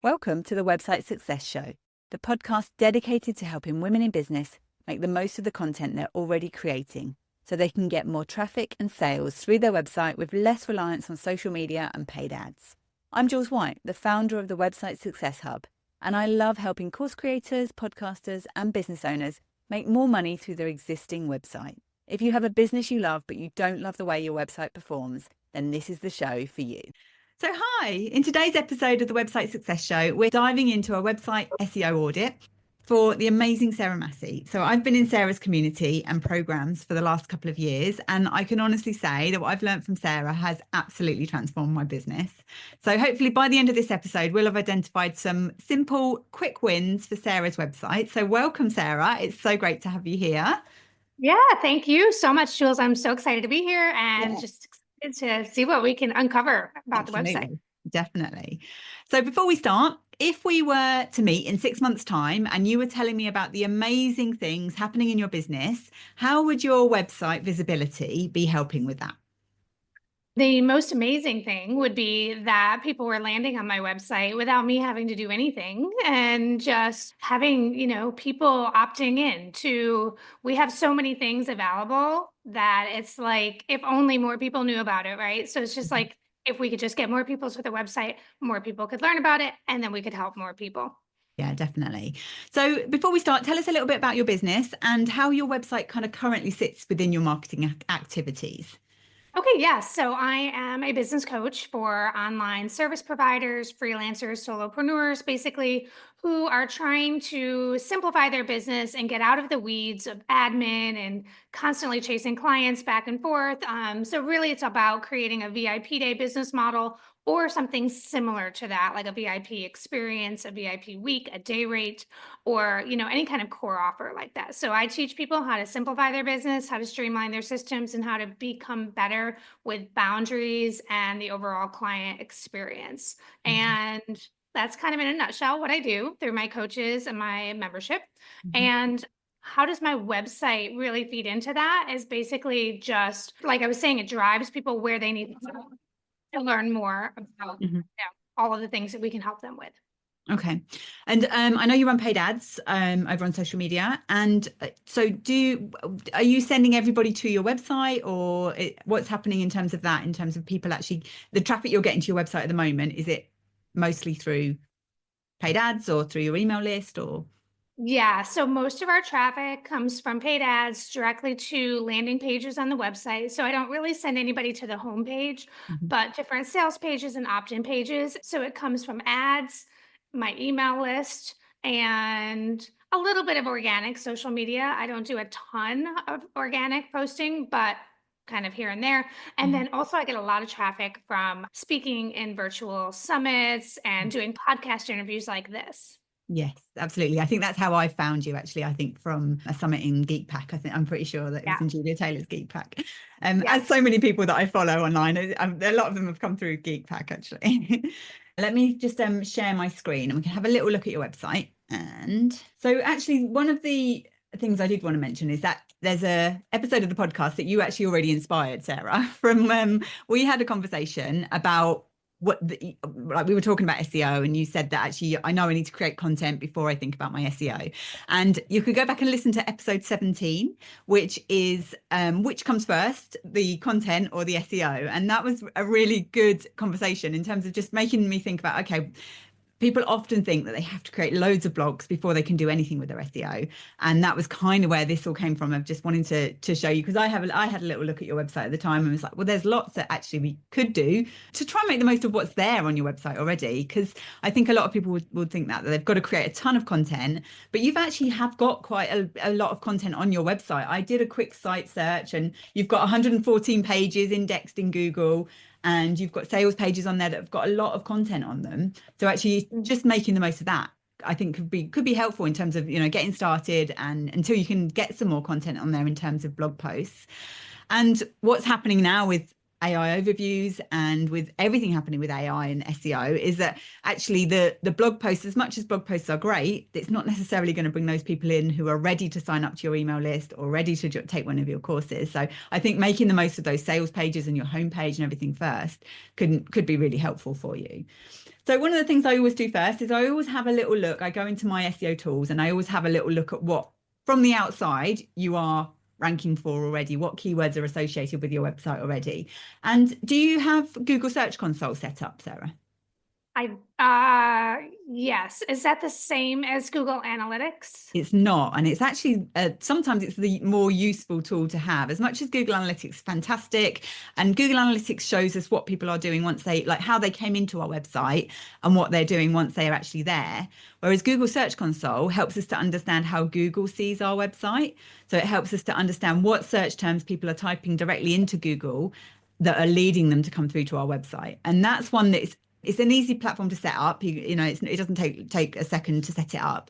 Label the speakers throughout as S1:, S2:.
S1: Welcome to the Website Success Show, the podcast dedicated to helping women in business make the most of the content they're already creating so they can get more traffic and sales through their website with less reliance on social media and paid ads. I'm Jules White, the founder of the Website Success Hub, and I love helping course creators, podcasters, and business owners make more money through their existing website. If you have a business you love but you don't love the way your website performs, then this is the show for you. So hi, in today's episode of the Website Success Show, we're diving into a website SEO audit for the amazing Sarah Massey. So I've been in Sarah's community and programs for the last couple of years, and I can honestly say that what I've learned from Sarah has absolutely transformed my business. So hopefully by the end of this episode, we'll have identified some simple, quick wins for Sarah's website. So welcome, Sarah. It's so great to have you here.
S2: Yeah, thank you so much, Jules. I'm so excited to be here and just excited to see what we can uncover about the website.
S1: Definitely. So before we start, if we were to meet in 6 months' time and you were telling me about the amazing things happening in your business, how would your website visibility be helping with that?
S2: The most amazing thing would be that people were landing on my website without me having to do anything and just having, people opting in to, we have so many things available that it's like, if only more people knew about it, right? So it's just like, if we could just get more people to the website, more people could learn about it, and then we could help more people.
S1: Yeah, definitely. So before we start, tell us a little bit about your business and how your website kind of currently sits within your marketing activities.
S2: Okay, yes. So I am a business coach for online service providers, freelancers, solopreneurs, basically, who are trying to simplify their business and get out of the weeds of admin and constantly chasing clients back and forth. So really, it's about creating a VIP day business model or something similar to that, like a VIP experience, a VIP week, a day rate, or any kind of core offer like that. So I teach people how to simplify their business, how to streamline their systems, and how to become better with boundaries and the overall client experience. And that's kind of in a nutshell what I do through my coaches and my membership. And how does my website really feed into that is basically just like I was saying, it drives people where they need to learn more about all of the things that we can help them with.
S1: Okay. And I know you run paid ads over on social media. And so are you sending everybody to your website, or what's happening in terms of that, in terms of people actually, the traffic you're getting to your website at the moment, is it mostly through paid ads or through your email list or?
S2: Yeah, so most of our traffic comes from paid ads directly to landing pages on the website. So I don't really send anybody to the homepage, but different sales pages and opt-in pages. So it comes from ads, my email list, and a little bit of organic social media. I don't do a ton of organic posting, but kind of here and there. And then also I get a lot of traffic from speaking in virtual summits and doing podcast interviews like this.
S1: Yes, absolutely. I think that's how I found you, actually. I think from a summit in Geek Pack. I'm pretty sure that it was in Julia Taylor's Geek Pack. As so many people that I follow online, a lot of them have come through Geek Pack, actually. Let me just share my screen and we can have a little look at your website. And so actually, one of the things I did want to mention is that there's a episode of the podcast that you actually already inspired, Sarah, from we had a conversation about like we were talking about SEO, and you said that actually I know I need to create content before I think about my SEO. And you could go back and listen to episode 17, which is which comes first, the content or the SEO. And that was a really good conversation in terms of just making me think about, okay, people often think that they have to create loads of blogs before they can do anything with their SEO. And that was kind of where this all came from, of just wanting to show you, because I had a little look at your website at the time and was like, well, there's lots that actually we could do to try and make the most of what's there on your website already. Because I think a lot of people would think that they've got to create a ton of content, but you've actually have got quite a lot of content on your website. I did a quick site search and you've got 114 pages indexed in Google. And you've got sales pages on there that have got a lot of content on them. So actually just making the most of that, I think could be helpful in terms of, getting started and until you can get some more content on there in terms of blog posts. And what's happening now with AI overviews and with everything happening with AI and SEO is that actually the blog posts, as much as blog posts are great, it's not necessarily going to bring those people in who are ready to sign up to your email list or ready to take one of your courses. So I think making the most of those sales pages and your homepage and everything first could be really helpful for you. So one of the things I always do first is I always have a little look. I go into my SEO tools and I always have a little look at what from the outside you are ranking for already, what keywords are associated with your website already. And do you have Google Search Console set up, Sarah?
S2: Yes. Is that the same as Google Analytics?
S1: It's not. And it's actually, sometimes it's the more useful tool to have. As much as Google Analytics is fantastic, and Google Analytics shows us what people are doing once they, like how they came into our website and what they're doing once they are actually there. Whereas Google Search Console helps us to understand how Google sees our website. So it helps us to understand what search terms people are typing directly into Google that are leading them to come through to our website. And that's one that's, it's an easy platform to set up. You know, it doesn't take a second to set it up,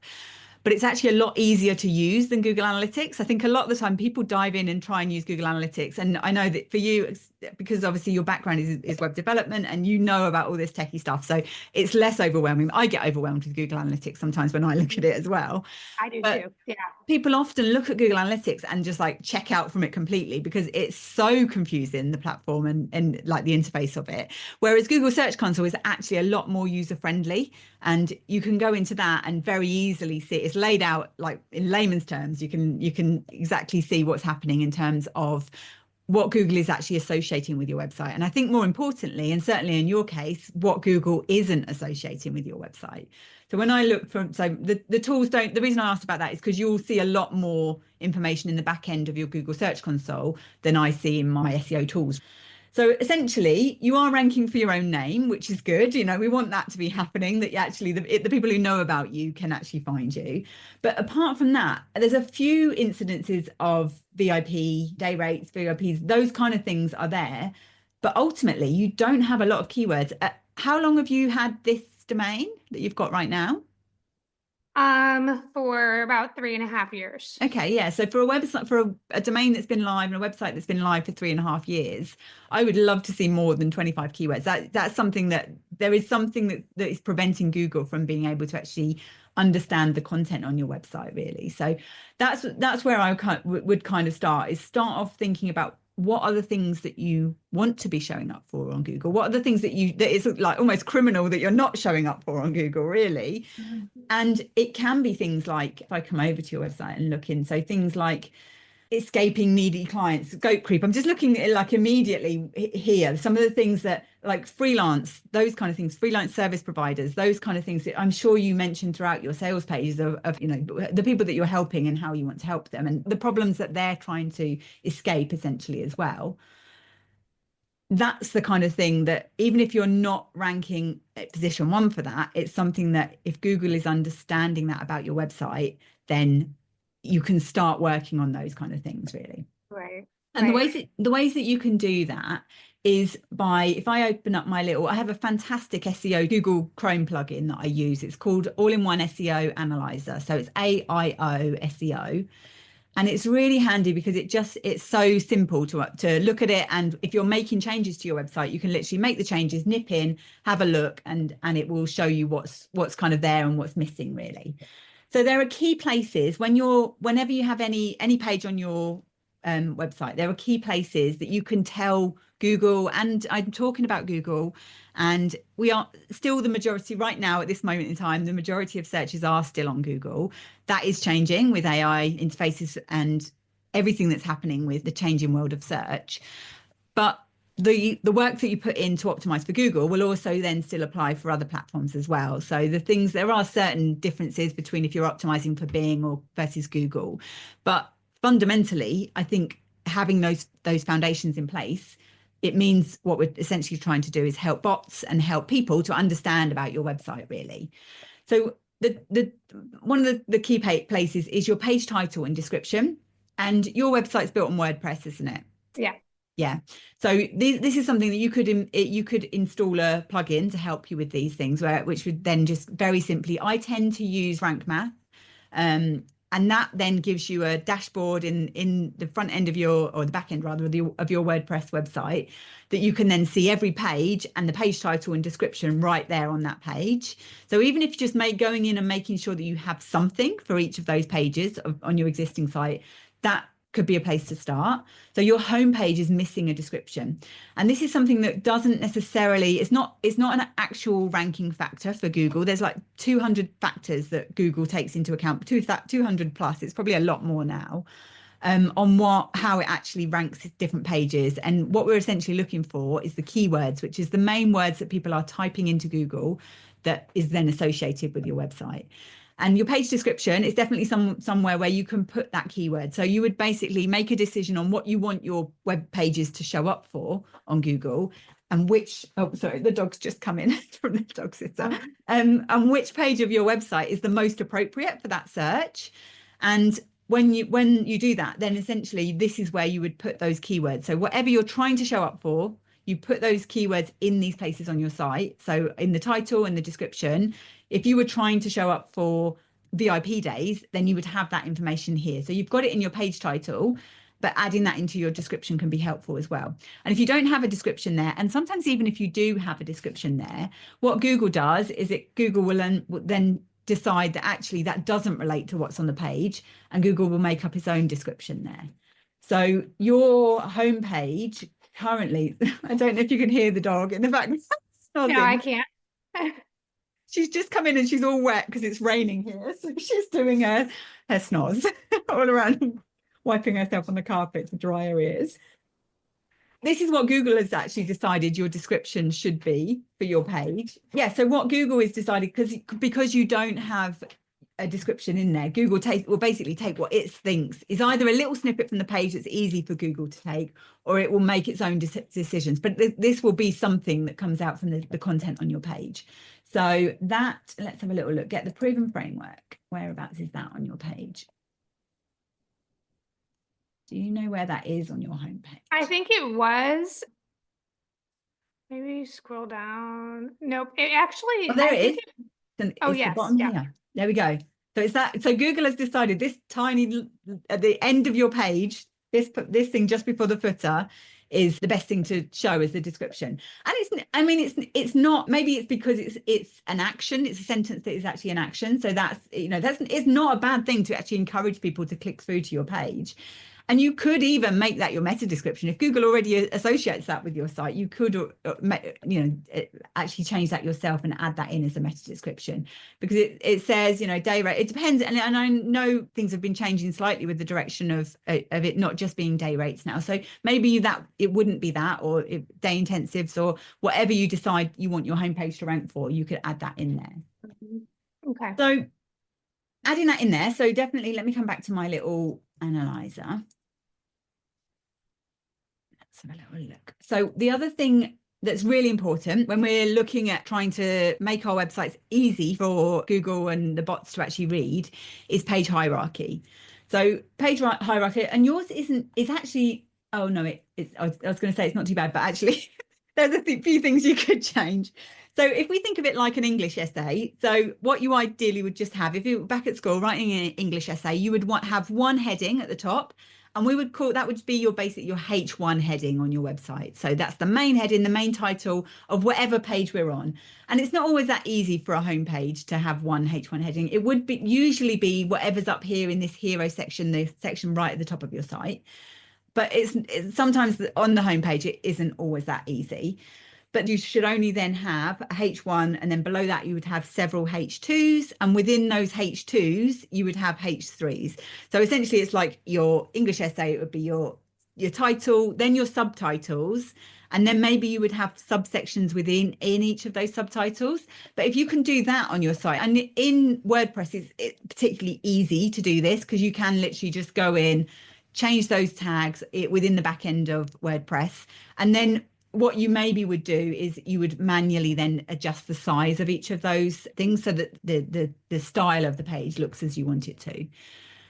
S1: but it's actually a lot easier to use than Google Analytics. I think a lot of the time people dive in and try and use Google Analytics. And I know that for you, because obviously your background is web development and you know about all this techie stuff. So it's less overwhelming. I get overwhelmed with Google Analytics sometimes when I look at it as well.
S2: I do too. Yeah.
S1: People often look at Google Analytics and just like check out from it completely because it's so confusing, the platform and like the interface of it. Whereas Google Search Console is actually a lot more user friendly, and you can go into that and very easily see it's laid out like in layman's terms. You can exactly see what's happening in terms of what Google is actually associating with your website. And I think more importantly, and certainly in your case, what Google isn't associating with your website. So when I look from, so the tools don't, the reason I asked about that is because you'll see a lot more information in the back end of your Google Search Console than I see in my SEO tools. So essentially, you are ranking for your own name, which is good. You know, we want that to be happening, that actually the people who know about you can actually find you. But apart from that, there's a few incidences of VIP, day rates, VIPs, those kind of things are there. But ultimately, you don't have a lot of keywords. How long have you had this domain that you've got right now?
S2: For about 3.5 years.
S1: Okay, yeah. So for a website, for a domain that's been live and a website that's been live for 3.5 years, I would love to see more than 25 keywords. That's something that there is something that is preventing Google from being able to actually understand the content on your website, really. So that's where I would kind of start off thinking about what are the things that you want to be showing up for on Google? What are the things that it's like almost criminal that you're not showing up for on Google, really? Mm-hmm. And it can be things like, if I come over to your website and look in, so things like escaping needy clients, scope creep. I'm just looking at like immediately here, some of the things that like freelance, those kind of things, freelance service providers, those kind of things that I'm sure you mentioned throughout your sales pages of you know, the people that you're helping and how you want to help them and the problems that they're trying to escape essentially as well. That's the kind of thing that even if you're not ranking at position 1 for that, it's something that if Google is understanding that about your website, then you can start working on those kind of things, really.
S2: Right.
S1: And the ways that you can do that is by, if I open up I have a fantastic SEO Google Chrome plugin that I use. It's called All-in-One SEO Analyzer. So it's AIO SEO. And it's really handy because it's so simple to look at it. And if you're making changes to your website, you can literally make the changes, nip in, have a look, and it will show you what's kind of there and what's missing, really. So there are key places whenever you have any page on your website, there are key places that you can tell Google, and I'm talking about Google, and we are still the majority right now at this moment in time, the majority of searches are still on Google. That is changing with AI interfaces and everything that's happening with the changing world of search. But the work that you put in to optimize for Google will also then still apply for other platforms as well. So there are certain differences between if you're optimizing for Bing or versus Google. But fundamentally, I think having those foundations in place, it means what we're essentially trying to do is help bots and help people to understand about your website, really. So one of the key places is your page title and description. And your website's built on WordPress, isn't it?
S2: Yeah.
S1: Yeah. So this is something that you could install a plugin to help you with these things, which would then just very simply, I tend to use Rank Math. And that then gives you a dashboard in the front end of your, or the back end rather, of your WordPress website, that you can then see every page and the page title and description right there on that page. So even if you just going in and making sure that you have something for each of those pages on your existing site, that could be a place to start. So your homepage is missing a description. And this is something that doesn't necessarily, it's not an actual ranking factor for Google. There's like 200 factors that Google takes into account, 200 plus, it's probably a lot more now, on how it actually ranks different pages. And what we're essentially looking for is the keywords, which is the main words that people are typing into Google that is then associated with your website. And your page description is definitely somewhere where you can put that keyword. So you would basically make a decision on what you want your web pages to show up for on Google, and which, oh, sorry, the dog's just come in from the dog sitter, and which page of your website is the most appropriate for that search. And when you do that, then essentially this is where you would put those keywords. So whatever you're trying to show up for, you put those keywords in these places on your site. So in the title and the description, if you were trying to show up for VIP days, then you would have that information here. So you've got it in your page title, but adding that into your description can be helpful as well. And if you don't have a description there, and sometimes even if you do have a description there, what Google does is Google will then decide that actually that doesn't relate to what's on the page, and Google will make up its own description there. So your homepage currently, I don't know if you can hear the dog in the background.
S2: No, I can't.
S1: She's just come in and she's all wet because it's raining here. So she's doing her snoz all around, wiping herself on the carpet to dry her ears. This is what Google has actually decided your description should be for your page. Yeah, so what Google has decided, because you don't have a description in there, Google will basically take what it thinks is either a little snippet from the page that's easy for Google to take, or it will make its own decisions. But this will be something that comes out from the content on your page. So that, let's have a little look. Get the proven framework. Whereabouts is that on your page? Do you know where that is on your homepage?
S2: I think it was. Maybe scroll down. Nope. It actually.
S1: Oh, there it is.
S2: Oh,
S1: yes.
S2: The
S1: bottom here. There we go. So it's that. So Google has decided this tiny, at the end of your page, this thing just before the footer is the best thing to show as the description. And it's not, maybe it's because it's an action, it's a sentence that is actually an action. So it's not a bad thing to actually encourage people to click through to your page. And you could even make that your meta description. If Google already associates that with your site, you could, actually change that yourself and add that in as a meta description, because it says, day rate. It depends, and I know things have been changing slightly with the direction of it not just being day rates now. So maybe that it wouldn't be that, or day intensives, or whatever you decide you want your homepage to rank for, you could add that in there.
S2: Okay.
S1: So adding that in there. So definitely, let me come back to my little analyzer. Have a little look. So the other thing that's really important when we're looking at trying to make our websites easy for Google and the bots to actually read is page hierarchy. So page hierarchy, and yours is actually, oh no, I was going to say it's not too bad, but actually there's a few things you could change. So if we think of it like an English essay, so what you ideally would just have, if you were back at school writing an English essay, you would have one heading at the top. And we would call that would be your H1 heading on your website. So that's the main heading, the main title of whatever page we're on. And it's not always that easy for a homepage to have one H1 heading. It would usually be whatever's up here in this hero section, the section right at the top of your site. But it's sometimes on the homepage, it isn't always that easy. But you should only then have a H1, and then below that you would have several H2s, and within those H2s you would have H3s. So essentially it's like your English essay, it would be your title, then your subtitles, and then maybe you would have subsections within each of those subtitles. But if you can do that on your site, and in WordPress it's particularly easy to do this, because you can literally just go in, change those tags within the back end of WordPress, and then what you maybe would do is you would manually then adjust the size of each of those things so that the style of the page looks as you want it to.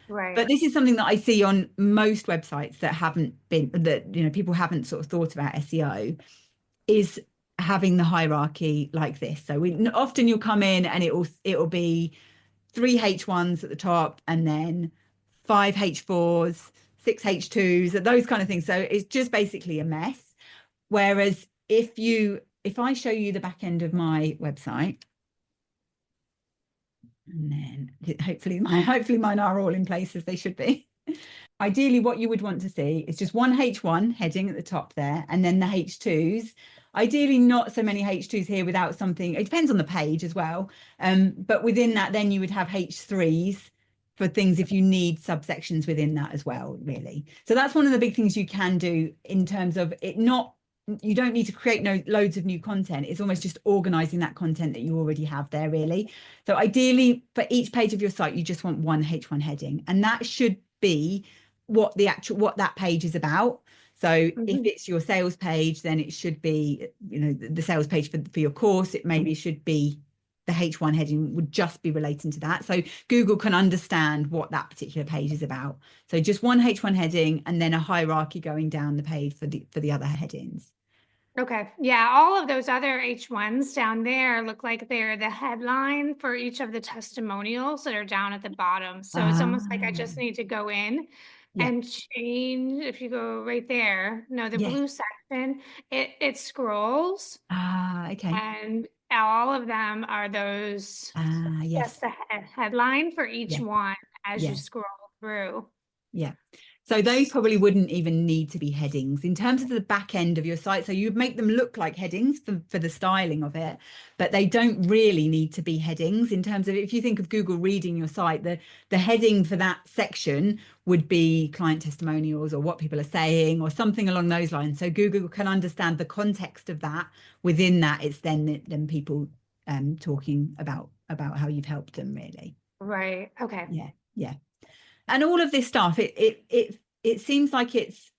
S2: Right.
S1: But this is something that I see on most websites that people haven't sort of thought about SEO, is having the hierarchy like this. So often you'll come in and it'll be 3 H1s at the top and then 5 H4s, 6 H2s, those kind of things. So it's just basically a mess. Whereas if I show you the back end of my website, and then hopefully mine are all in place as they should be. Ideally, what you would want to see is just one H1 heading at the top there, and then the H2s. Ideally, not so many H2s here without something. It depends on the page as well. But within that, then you would have H3s for things if you need subsections within that as well, really. So that's one of the big things you can do in terms of it not. You don't need to create loads of new content. It's almost just organizing that content that you already have there, really. So ideally, for each page of your site, you just want one H1 heading, and that should be what that page is about. So if it's your sales page, then it should be, the sales page for your course. It maybe should be the H1 heading would just be relating to that. So Google can understand what that particular page is about. So just one H1 heading and then a hierarchy going down the page for the other headings.
S2: Okay. Yeah. All of those other H1s down there look like they're the headline for each of the testimonials that are down at the bottom. So it's almost like I just need to go in and change. If you go right there, no, the blue section, it scrolls.
S1: Okay.
S2: And all of them are those,
S1: yes,
S2: just the headline for each one as you scroll through.
S1: Yeah. So those probably wouldn't even need to be headings in terms of the back end of your site. So you'd make them look like headings for the styling of it, but they don't really need to be headings in terms of, if you think of Google reading your site, the heading for that section would be client testimonials or what people are saying or something along those lines. So Google can understand the context of that. Within that, it's then people talking about how you've helped them, really.
S2: Right. Okay.
S1: Yeah. And all of this stuff, it seems like it's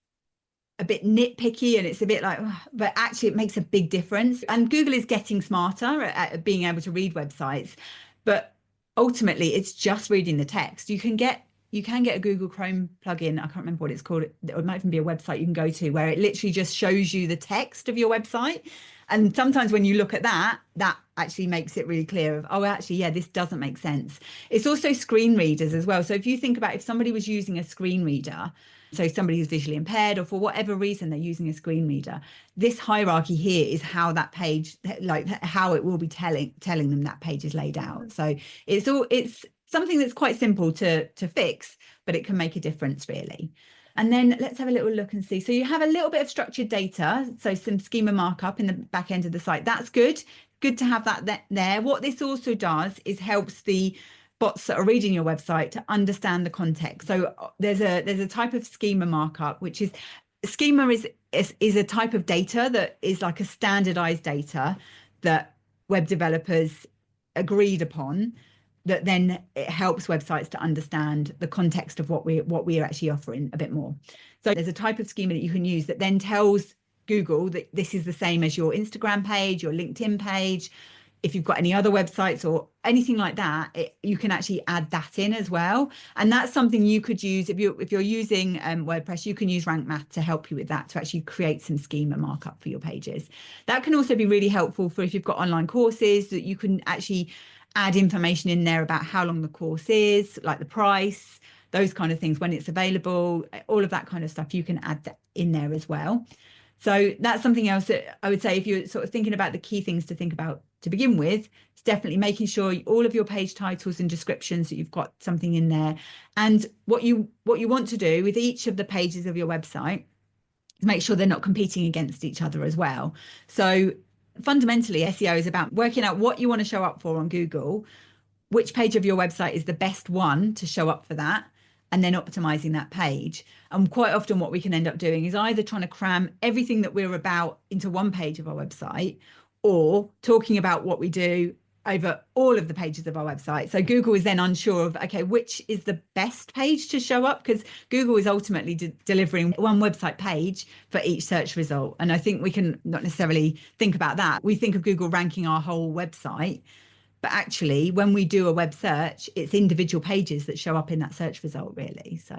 S1: a bit nitpicky and it's a bit like, but actually it makes a big difference. And Google is getting smarter at being able to read websites, but ultimately it's just reading the text. You can get a Google Chrome plugin. I can't remember what it's called. It might even be a website you can go to where it literally just shows you the text of your website. And sometimes when you look at that actually makes it really clear of, oh, actually, yeah, this doesn't make sense. It's also screen readers as well. So if you think about if somebody was using a screen reader, so somebody who's visually impaired or for whatever reason they're using a screen reader, this hierarchy here is how that page, like how it will be telling them that page is laid out. So it's something that's quite simple to fix, but it can make a difference, really. And then let's have a little look and see. So you have a little bit of structured data, so some schema markup in the back end of the site. That's good to have that there. What this also does is helps the bots that are reading your website to understand the context. So there's a type of schema markup, which is schema is a type of data that is like a standardized data that web developers agreed upon, that then it helps websites to understand the context of what we're actually offering a bit more. So there's a type of schema that you can use that then tells Google that this is the same as your Instagram page, your LinkedIn page. If you've got any other websites or anything like that, you can actually add that in as well. And that's something you could use if you're using WordPress. You can use Rank Math to help you with that, to actually create some schema markup for your pages. That can also be really helpful for if you've got online courses, that you can actually add information in there about how long the course is, like the price, those kind of things, when it's available, all of that kind of stuff, you can add that in there as well. So that's something else that I would say, if you're sort of thinking about the key things to think about to begin with, it's definitely making sure all of your page titles and descriptions, that you've got something in there. And what you want to do with each of the pages of your website is make sure they're not competing against each other as well. So fundamentally, SEO is about working out what you want to show up for on Google, which page of your website is the best one to show up for that, and then optimizing that page. And quite often what we can end up doing is either trying to cram everything that we're about into one page of our website, or talking about what we do over all of the pages of our website. So Google is then unsure of, okay, which is the best page to show up, because Google is ultimately delivering one website page for each search result. And I think we can not necessarily think about that. We think of Google ranking our whole website, but actually when we do a web search, it's individual pages that show up in that search result, really. So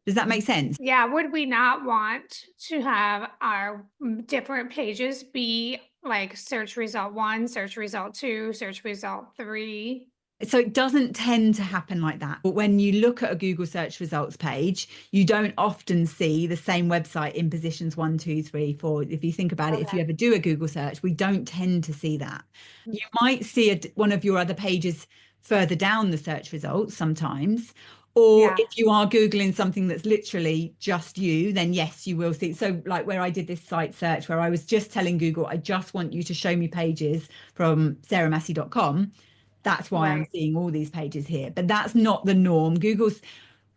S1: does that make sense?
S2: Yeah. Would we not want to have our different pages be like search result 1, search result 2, search result 3?
S1: So it doesn't tend to happen like that. But when you look at a Google search results page, you don't often see the same website in positions 1, 2, 3, 4. If you think about it, if
S2: Okay.
S1: you ever do a Google search, we don't tend to see that.
S2: Mm.
S1: You might see one of your other pages further down the search results sometimes. Or
S2: Yeah.
S1: if you are Googling something that's literally just you, then yes, you will see. So like where I did this site search where I was just telling Google, I just want you to show me pages from sarahmassey.com. That's why I'm
S2: Right.
S1: seeing all these pages here. But that's not the norm. Google's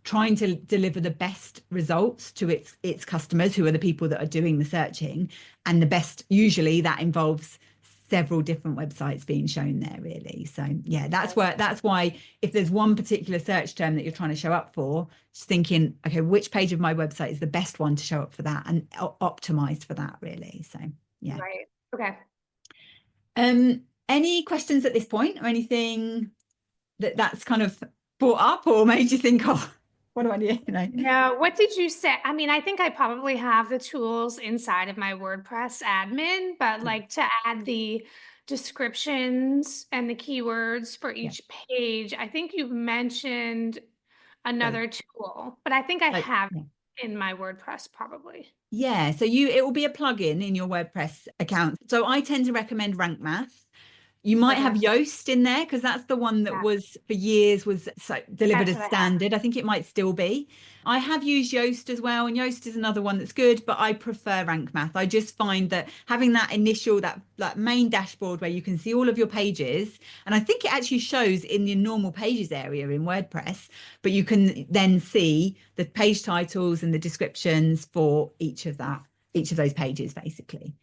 S1: trying to deliver the best results to its customers, who are the people that are doing the searching. And the best, usually that involves several different websites being shown there, really. So yeah, that's why if there's one particular search term that you're trying to show up for, just thinking, okay, which page of my website is the best one to show up for that, and optimized for that, really. So yeah.
S2: Right. Okay.
S1: Any questions at this point, or anything that's kind of brought up or made you think, oh, what do I do?
S2: No, what did you say? I mean, I think I probably have the tools inside of my WordPress admin, but like to add the descriptions and the keywords for
S1: Yeah.
S2: each page, I think you've mentioned
S1: So,
S2: another tool, but I think I
S1: like,
S2: have
S1: yeah.
S2: it in my WordPress probably.
S1: Yeah, so it will be a plugin in your WordPress account. So I tend to recommend Rank Math. You might
S2: Okay.
S1: have Yoast in there because that's the one that
S2: Yeah,
S1: was for years was delivered
S2: that's
S1: as
S2: what I have.
S1: standard. I think it might still be. I have used Yoast as well, and Yoast is another one that's good, but I prefer Rank Math. I just find that having that initial, that main dashboard where you can see all of your pages, and I think it actually shows in the normal pages area in WordPress, but you can then see the page titles and the descriptions for each of those pages, basically.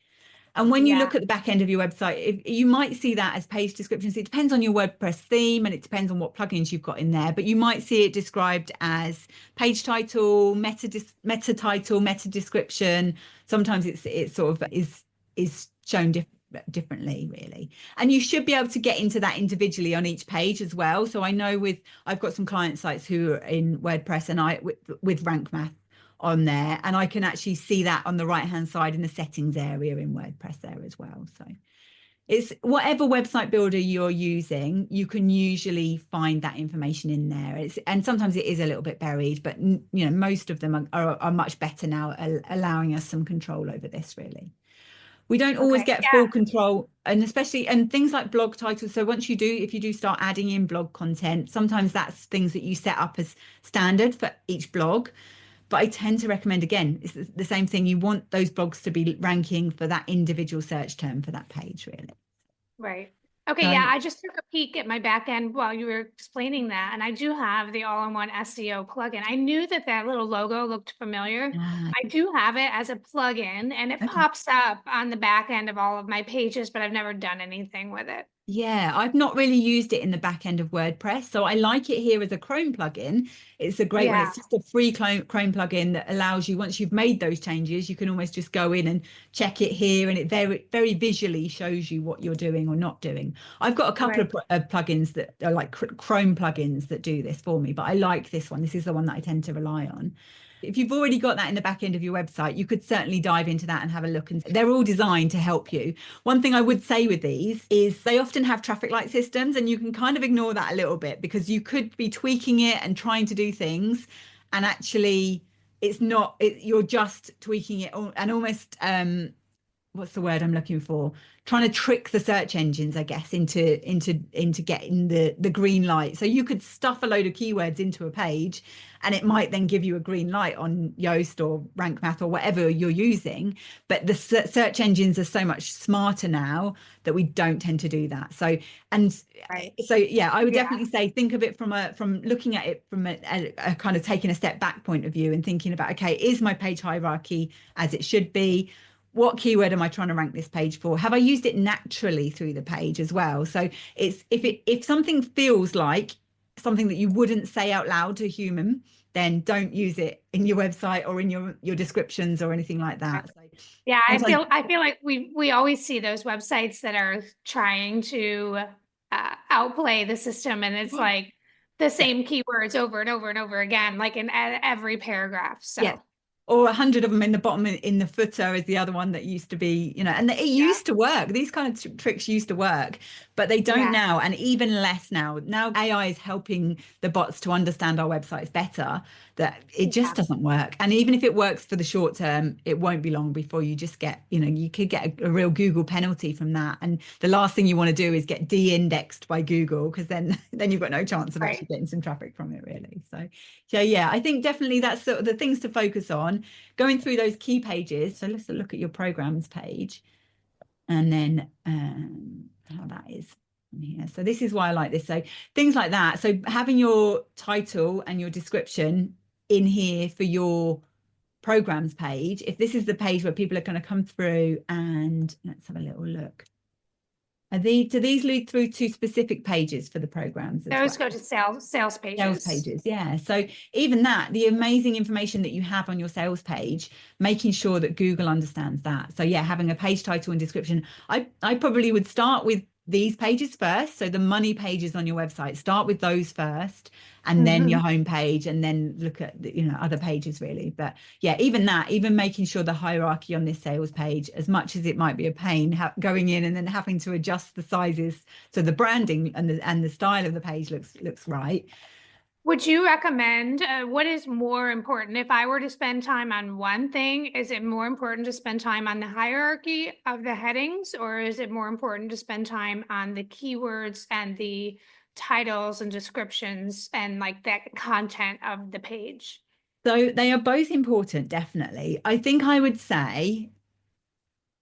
S1: And when you
S2: Yeah,
S1: look at the back end of your website, you might see that as page descriptions. It depends on your WordPress theme and it depends on what plugins you've got in there, but you might see it described as page title, meta title, meta description. Sometimes it sort of is shown differently, really. And you should be able to get into that individually on each page as well. So I know I've got some client sites who are in WordPress and with Rank Math on there, and I can actually see that on the right hand side in the settings area in WordPress there as well. So it's whatever website builder you're using, you can usually find that information in there. And sometimes it is a little bit buried, but most of them are much better now, allowing us some control over this, really. We don't always
S2: okay.
S1: get
S2: Yeah,
S1: full control, and especially things like blog titles. So if you do start adding in blog content, sometimes that's things that you set up as standard for each blog. But I tend to recommend, again, it's the same thing. You want those blogs to be ranking for that individual search term for that page, really.
S2: right. Okay,
S1: So
S2: yeah, I just took a peek at my back end while you were explaining that, and I do have the all-in-one SEO plugin. I knew that that little logo looked familiar. I do have it as a plugin, and it
S1: okay.
S2: pops up on the back end of all of my pages, but I've never done anything with it.
S1: Yeah, I've not really used it in the back end of WordPress. So I like it here as a Chrome plugin. It's a great one.
S2: Yeah,
S1: It's just a free Chrome plugin that allows you, once you've made those changes, you can almost just go in and check it here. And it very, very visually shows you what you're doing or not doing. I've got a couple
S2: right.
S1: of plugins that are like Chrome plugins that do this for me, but I like this one. This is the one that I tend to rely on. If you've already got that in the back end of your website, you could certainly dive into that and have a look. And they're all designed to help you. One thing I would say with these is they often have traffic light systems, and you can kind of ignore that a little bit because you could be tweaking it and trying to do things, and actually it's not, you're just tweaking it and almost what's the word I'm looking for? Trying to trick the search engines, I guess, into getting the green light. So you could stuff a load of keywords into a page, and it might then give you a green light on Yoast or Rank Math or whatever you're using. But the search engines are so much smarter now that we don't tend to do that. So
S2: Right.
S1: yeah, I would
S2: Yeah.
S1: definitely say think of it from looking at it from a kind of taking a step back point of view and thinking about, okay, is my page hierarchy as it should be? What keyword am I trying to rank this page for? Have I used it naturally through the page as well? So it's if something feels like something that you wouldn't say out loud to a human, then don't use it in your website or in your descriptions or anything like that. So
S2: Yeah,
S1: sometimes,
S2: I feel like we always see those websites that are trying to outplay the system, and it's like the
S1: yeah,
S2: same keywords over and over and over again, like in every paragraph.
S1: yeah,
S2: So
S1: or 100 of them in the bottom in the footer is the other one that used to be, and it used to work. These kind of tricks used to work, but they don't now, and even less now. Now AI is helping the bots to understand our websites better, that it just doesn't work. And even if it works for the short term, it won't be long before you just get, you could get a real Google penalty from that. And the last thing you want to do is get de-indexed by Google, because then you've got no chance of actually getting some traffic from it, really. So yeah, I think definitely that's sort of the things to focus on, going through those key pages. So let's look at your programs page, and then how that is on here. So this is why I like this. So things like that. So having your title and your description in here for your programs page, if this is the page where people are going to come through, and let's have a little look. Do these lead through to specific pages for the programs?
S2: Those go to sales pages.
S1: Sales pages, yeah. So even that, the amazing information that you have on your sales page, making sure that Google understands that. So yeah, having a page title and description. I probably would start with these pages first. So the money pages on your website, start with those first, and then your home page, and then look at other pages, really. But yeah, even making sure the hierarchy on this sales page, as much as it might be a pain going in and then having to adjust the sizes so the branding and the style of the page looks right.
S2: Would you recommend, what is more important? If I were to spend time on one thing, is it more important to spend time on the hierarchy of the headings, or is it more important to spend time on the keywords and the titles and descriptions and like that content of the page?
S1: So they are both important, definitely. I think I would say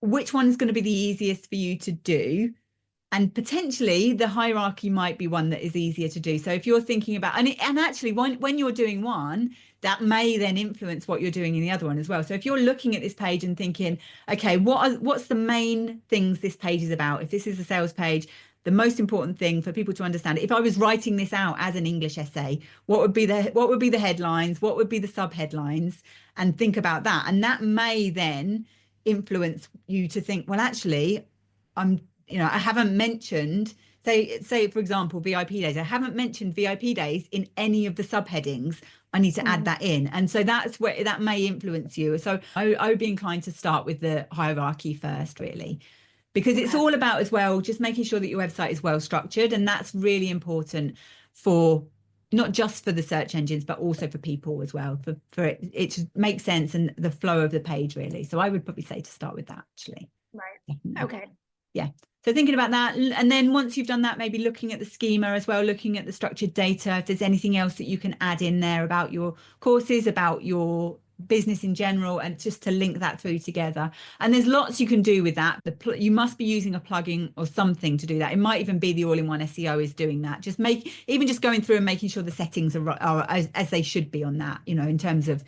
S1: which one's going to be the easiest for you to do. And potentially the hierarchy might be one that is easier to do. So if you're thinking about, and actually when you're doing one, that may then influence what you're doing in the other one as well. So if you're looking at this page and thinking, okay, what's the main things this page is about? If this is a sales page, the most important thing for people to understand, if I was writing this out as an English essay, what would be the headlines? What would be the subheadlines? And think about that. And that may then influence you to think, well, actually, I haven't mentioned, say for example, VIP days. I haven't mentioned VIP days in any of the subheadings. I need to add that in. And so that's where that may influence you. So I would be inclined to start with the hierarchy first, really, because it's all about as well, just making sure that your website is well structured. And that's really important for not just for the search engines, but also for people as well, for it to make sense and the flow of the page, really. So I would probably say to start with that, actually.
S2: Right.
S1: Definitely.
S2: Okay.
S1: Yeah. So thinking about that, and then once you've done that, maybe looking at the schema as well, looking at the structured data, if there's anything else that you can add in there about your courses, about your business in general, and just to link that through together. And there's lots you can do with that. You must be using a plugin or something to do that. It might even be the all-in-one SEO is doing that. Just going through and making sure the settings are as they should be on that, in terms of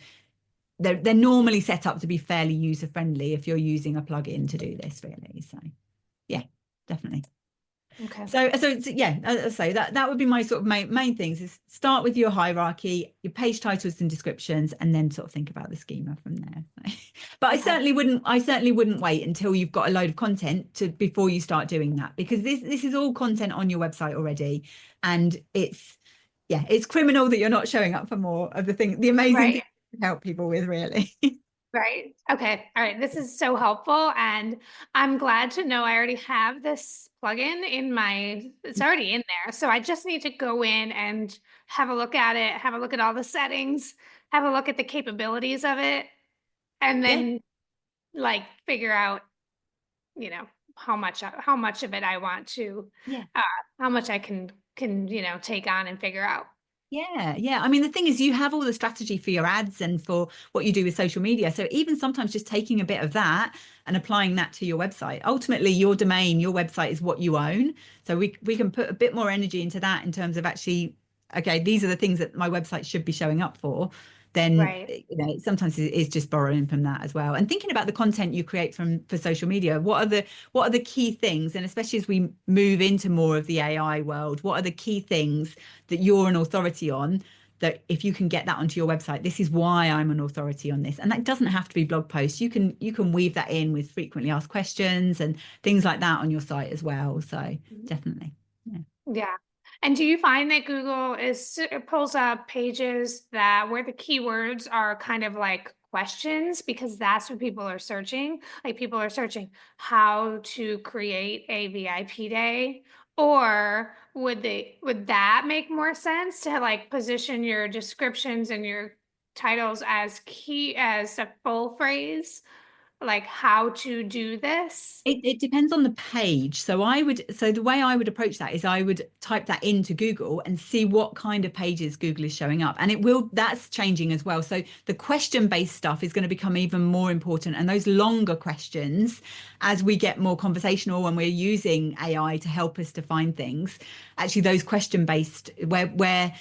S1: they're normally set up to be fairly user-friendly if you're using a plugin to do this, really. So yeah, definitely.
S2: Okay.
S1: So yeah, so that would be my sort of main things, is start with your hierarchy, your page titles and descriptions, and then sort of think about the schema from there. But I certainly wouldn't wait until you've got a load of content before you start doing that, because this is all content on your website already, and it's criminal that you're not showing up for more of the amazing things to help people with, really.
S2: Right. Okay. All right. This is so helpful. And I'm glad to know I already have this plugin it's already in there. So I just need to go in and have a look at it, have a look at all the settings, have a look at the capabilities of it, and then like figure out, how much of it I want to, how much I can, take on and figure out.
S1: Yeah. I mean, the thing is, you have all the strategy for your ads and for what you do with social media. So even sometimes just taking a bit of that and applying that to your website. Ultimately, your domain, your website is what you own. So we can put a bit more energy into that in terms of actually, okay, these are the things that my website should be showing up for. Then sometimes it's just borrowing from that as well, and thinking about the content you create for social media. What are the key things, and especially as we move into more of the AI world, what are the key things that you're an authority on, that if you can get that onto your website, this is why I'm an authority on this. And that doesn't have to be blog posts. You can weave that in with frequently asked questions and things like that on your site as well. So definitely.
S2: Yeah. And do you find that Google pulls up pages where the keywords are kind of like questions, because that's what people are searching. Like, people are searching how to create a VIP day. Or would that make more sense to like position your descriptions and your titles as a full phrase, like how to do this?
S1: It depends on the page. So the way I would approach that is I would type that into Google and see what kind of pages Google is showing up. And that's changing as well. So the question-based stuff is going to become even more important. And those longer questions, as we get more conversational and we're using AI to help us to find things, actually those question-based where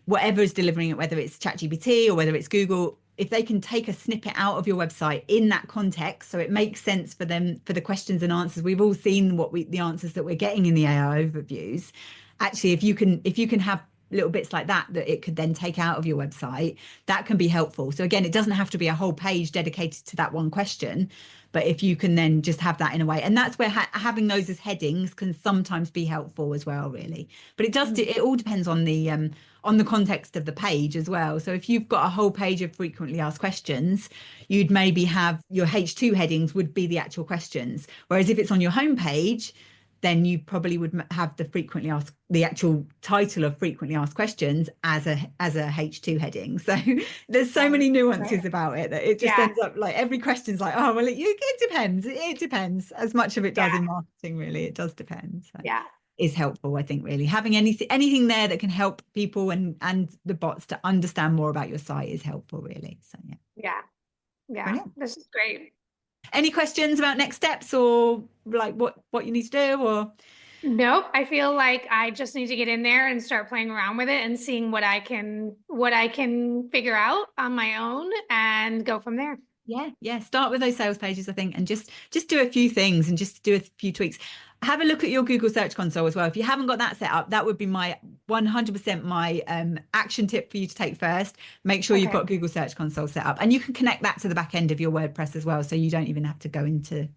S1: whatever is delivering it, whether it's ChatGPT or whether it's Google, if they can take a snippet out of your website in that context, so it makes sense for them, for the questions and answers. We've all seen the answers that we're getting in the AI overviews. Actually, if you can have little bits like that it could then take out of your website, that can be helpful. So again, it doesn't have to be a whole page dedicated to that one question, but if you can then just have that in a way, and that's where having those as headings can sometimes be helpful as well, really. But it all depends on the context of the page as well. So if you've got a whole page of frequently asked questions, you'd maybe have your H2 headings would be the actual questions. Whereas if it's on your homepage, then you probably would have the actual title of frequently asked questions as a H2 heading. So there's so many nuances about it that it just ends up like every question's like, oh, well, it depends. It depends, as much of it does in marketing, really. It does depend. So is helpful, I think, really. Having anything there that can help people and the bots to understand more about your site is helpful, really. So
S2: yeah. Brilliant. This is great.
S1: Any questions about next steps or like what you need to do? Or
S2: nope, I feel like I just need to get in there and start playing around with it and seeing what I can figure out on my own and go from there.
S1: Yeah. Start with those sales pages, I think, and just do a few things and just do a few tweaks. Have a look at your Google Search Console as well. If you haven't got that set up, that would be my 100% my action tip for you to take first. Make sure you've got Google Search Console set up, and you can connect that to the back end of your WordPress as well, so you don't even have to go into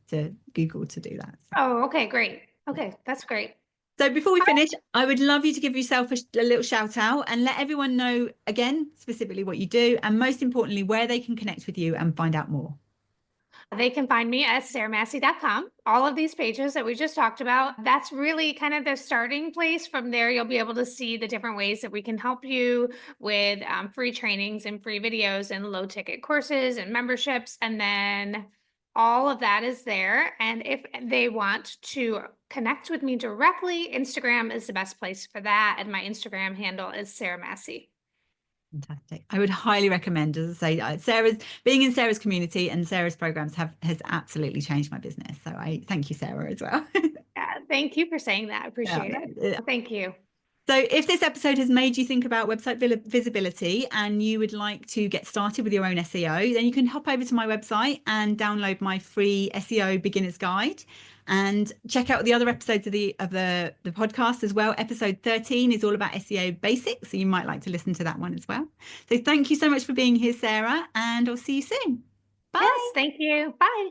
S1: Google to do that. So.
S2: Oh, okay, great. Okay, that's great.
S1: So before we finish, I would love you to give yourself a little shout out and let everyone know again specifically what you do, and most importantly where they can connect with you and find out more.
S2: They can find me at sarahmassey.com. All of these pages that we just talked about, that's really kind of the starting place. From there, you'll be able to see the different ways that we can help you with free trainings and free videos and low ticket courses and memberships. And then all of that is there. And if they want to connect with me directly, Instagram is the best place for that. And my Instagram handle is Sarah Massey.
S1: Fantastic. I would highly recommend, as I say, being in Sarah's community and Sarah's programs has absolutely changed my business. So I thank you, Sarah, as well.
S2: Thank you for saying that. I appreciate it. Thank you.
S1: So if this episode has made you think about website visibility and you would like to get started with your own SEO, then you can hop over to my website and download my free SEO beginner's guide. And check out the other episodes of the podcast as well. Episode 13 is all about SEO basics, so you might like to listen to that one as well. So thank you so much for being here, Sarah, and I'll see you soon. Bye.
S2: Yes, thank you. Bye.